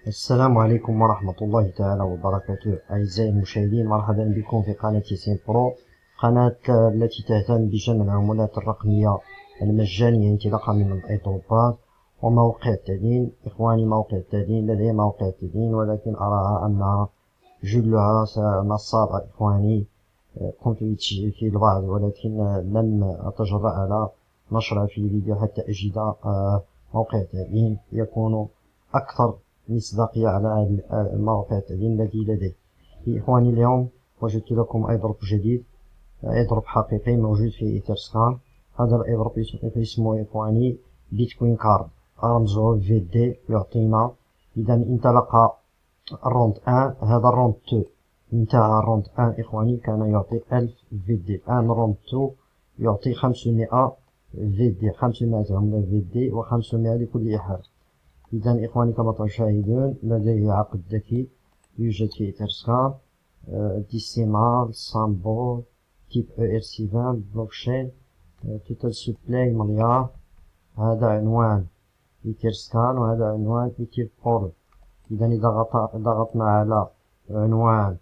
السلام عليكم ورحمة الله تعالى وبركاته. أعزائي المشاهدين، مرحبا بكم في قناة ياسين برو، قناة التي تهتم بجمع العملات الرقمية المجانية انطلاقا من الإيدروبات ومواقع التدين. إخواني، مواقع التدين لدي مواقع التدين، ولكن أراها أنها جلها نصابة. إخواني، قمت بتسجيل في البعض، ولكن لم أتجرأ على نشرها في فيديو حتى أجد موقع التدين يكون أكثر مصداقية على المواقع التعليم التي لديه. إخواني، اليوم وجدت لكم ايدروب جديد، ايدروب حقيقي موجود في إيثرسكان. هذا الايدروب اسمه إخواني بيتكوين كارد، رمزه في دي. يعطينا إذا انطلق الروند 1، هذا الروند 2 انتهى. الروند 1 إخواني كان يعطي 1000 في دي، الآن روند 2 يعطي 500 في دي، 500 عملة في دي و500 لكل إحالة. إذا إخواني، كما تشاهدون لديه عقد ذكي يوجد في إيثرسكان، ديسيمال، سامبول، تيب ERC20، بلوكشين، توتال سبلاي مليار. هذا عنوان إيثرسكان وهذا عنوان إيثيربول. إذا ضغطنا على عنوان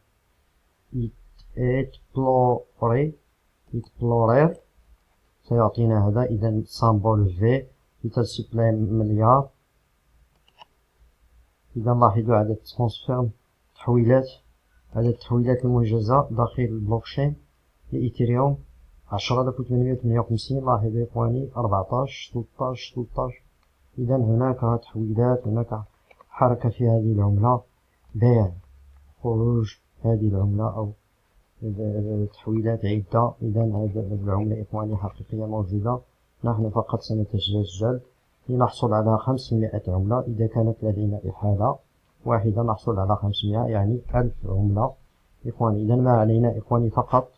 إتبلورير سيعطينا هذا. إذا سامبول في، توتال سبلاي مليار. إذا لاحظوا عدد ترانسفير، تحويلات، عدد التحويلات المنجزة داخل البلوكشين لإيثيريوم 10858. لاحظوا إخواني 14 13 13. إذا هناك تحويلات، هناك حركة في هذه العملة، بيع، خروج هذه العملة أو تحويلات عدة. إذا هذه العملة إخواني حقيقية موجودة. نحن فقط سنتسجل لنحصل على 500 عملة. إذا كانت لدينا إحالة واحدة نحصل على 500، يعني 1000 عملة إخواني. إذا ما علينا إخواني فقط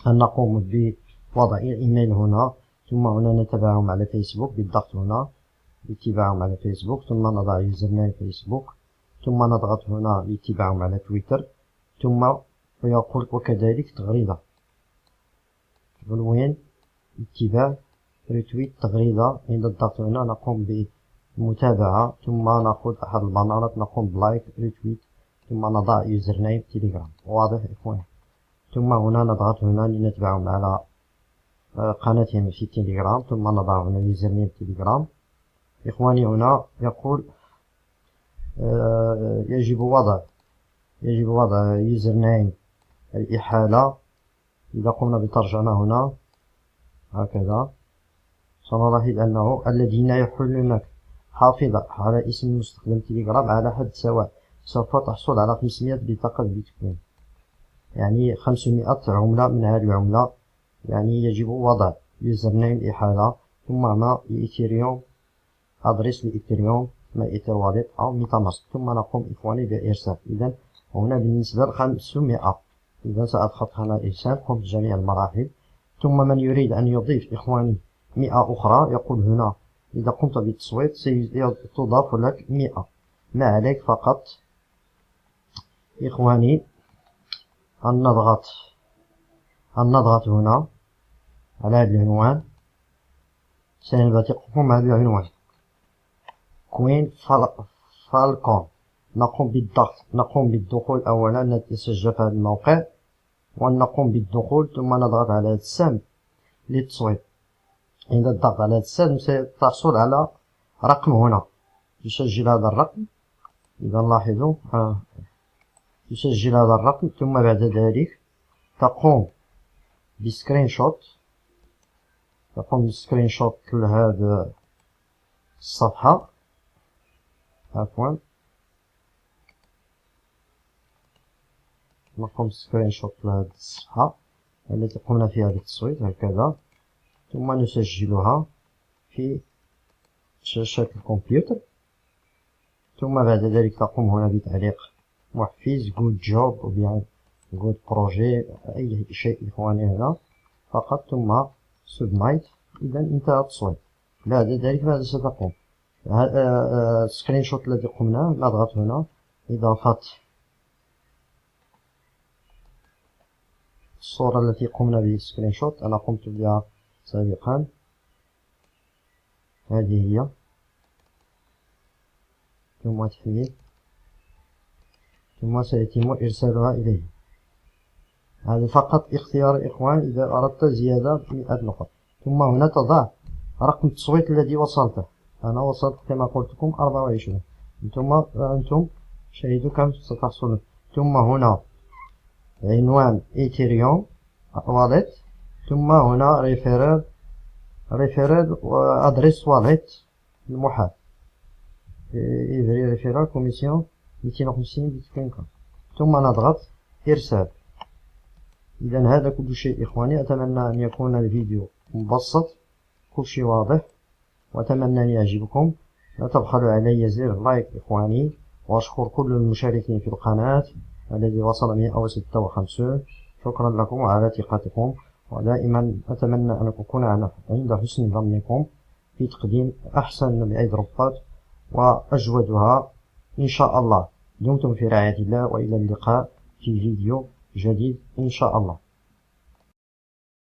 أن نقوم بوضع الإيميل هنا، ثم هنا نتابعهم على فيسبوك بالضغط هنا، اتباعهم على فيسبوك، ثم نضع يوزرنيم فيسبوك، ثم نضغط هنا لاتباعهم على تويتر، ثم ويقول وكذلك تغريدة، عنوان، اتباع، ريتويت، تغريدة. عند الضغط هنا نقوم بمتابعة، ثم نأخذ أحد البنرات، نقوم بلايك، ريتويت، ثم نضع يوزرنيم تيليجرام. واضح إخواني؟ ثم هنا نضغط هنا لنتبعهم على قناتهم في تيليجرام، ثم نضع هنا يوزرنيم تيليجرام. إخواني، هنا يقول يجب وضع يوزرنيم الإحالة. إذا قمنا بترجمة هنا هكذا سنلاحظ أنه الذين يحلون حافظ على اسم مستخدم تيليجرام على حد سواء سوف تحصل على 500 بطاقة بيتكوين، يعني 500 عملة من هذه العملة. يعني يجب وضع يوزرنيم الإحالة، ثم ما إيثيريوم، أدريس لإيثيريوم، ما إيثر واليت أو ميتاماسك، ثم نقوم إخواني بإرسال. إذا هنا بالنسبة ل 500. إذا سأضغط هنا إرسال، قمت بجميع المراحل. ثم من يريد أن يضيف إخواني 100 أخرى يقول هنا إذا قمت بالتصويت ستضاف لك 100. ما عليك فقط إخواني أن نضغط هنا على هذا العنوان. سنبتقكم هذا العنوان كوين فالكون. نقوم بالدخول أولا، نتسجل في هذا الموقع ونقوم بالدخول، ثم نضغط على هذا السهم للتصويت. عند الضغط على هذا السهم ستحصل على رقم هنا، تسجل هذا الرقم. إذا لاحظوا تسجل هذا الرقم، ثم بعد ذلك تقوم بسكرين شوت لهذا الصفحة. عفوا، نقوم بسكرين شوت لهذه الصفحة التي قمنا فيها بالتصويت هكذا، ثم نسجلها في شاشة الكمبيوتر. ثم بعد ذلك تقوم هنا بتعليق محفز، جود جوب، أو bien جود بروجي، أي شيء إخواني هنا فقط، ثم سبميت. إذا انتهى التصويت. بعد ذلك ماذا ستقوم؟ سكرين شوت الذي قمنا، نضغط هنا إضافة الصورة التي قمنا بسكرين شوت، أنا قمت بها سابقا، هذه هي، ثم تحميل. ثم سيتم إرسالها إليه. هذا فقط اختيار الإخوان إذا أردت زيادة 100 نقط. ثم هنا تضع رقم التصويت الذي وصلته. أنا وصلت كما قلت لكم 24. أنتم شاهدوا كم ستحصلون. ثم هنا عنوان إيثيريوم واليت، ثم هنا ريفيرال وأدريس واليت المحال إيفري ريفيرال كوميسيون 250 بيتكوين كارت. ثم نضغط إرسال. إذا هذا كل شيء إخواني. أتمنى أن يكون الفيديو مبسط، كل شيء واضح، وأتمنى أن يعجبكم. لا تبخلوا علي زر لايك إخواني، وأشكر كل المشاركين في القناة الذي وصل 156. شكرا لكم على ثقتكم، ودائما أتمنى أن أكون عند حسن ظنكم في تقديم أحسن الإيدروبات وأجودها إن شاء الله. دمتم في رعاية الله، وإلى اللقاء في فيديو جديد إن شاء الله.